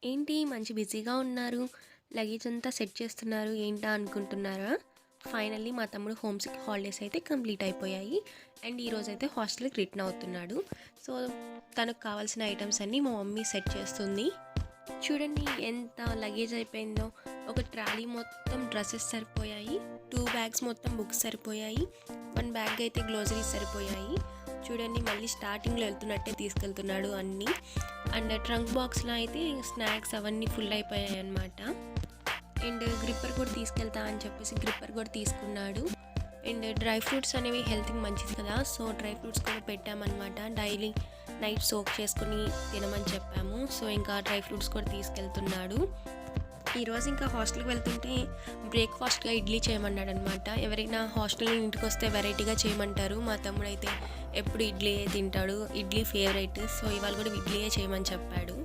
ఏంటి మంచి బిజీగా ఉన్నారు. లగేజ్ అంతా సెట్ చేస్తున్నారు ఏంటా అనుకుంటున్నారా? ఫైనల్లీ మా తమ్ముడు హోమ్ సిక్ హాలిడేస్ అయితే కంప్లీట్ అయిపోయాయి. అండ్ ఈరోజైతే హాస్టల్‌కి రిటర్న్ అవుతున్నాడు. సో, తనకు కావాల్సిన ఐటెమ్స్ అన్నీ మా మమ్మీ సెట్ చేస్తుంది. చూడండి ఎంత లగేజ్ అయిపోయిందో. ఒక ట్రాలీ మొత్తం డ్రెసెస్ సరిపోయాయి. 2 బ్యాగ్స్ మొత్తం బుక్స్ సరిపోయాయి. 1 బ్యాగ్ అయితే గ్రోసరీస్ సరిపోయాయి. చూడండి మళ్ళీ స్టార్టింగ్‌లో వెళ్తున్నట్టే తీసుకెళ్తున్నాడు అన్నీ. అండ్ ట్రంక్ బాక్స్‌లో అయితే స్నాక్స్ అవన్నీ ఫుల్ అయిపోయాయి అన్నమాట. అండ్ గ్రిప్పర్ కూడా తీసుకెళ్తా అని చెప్పేసి గ్రిప్పర్ కూడా తీసుకున్నాడు. అండ్ డ్రై ఫ్రూట్స్ అనేవి హెల్త్‌కి మంచిది కదా! సో, డ్రై ఫ్రూట్స్ కూడా పెట్టామన్నమాట. డైలీ నైట్ సోక్ చేసుకొని తినమని చెప్పాము. సో, ఇంకా డ్రై ఫ్రూట్స్ కూడా తీసుకెళ్తున్నాడు. ఈరోజు ఇంకా హాస్టల్‌కి వెళ్తుంటే బ్రేక్‌ఫాస్ట్‌గా ఇడ్లీ చేయమన్నాడనమాట. ఎవరైనా హాస్టల్ ఇంటికి వస్తే వెరైటీగా చేయమంటారు. మా తమ్ముడైతే ఎప్పుడు ఇడ్లీయే తింటాడు. ఇడ్లీ ఫేవరెట్. సో, ఇవాళ కూడా ఇడ్లీయే చేయమని చెప్పాడు.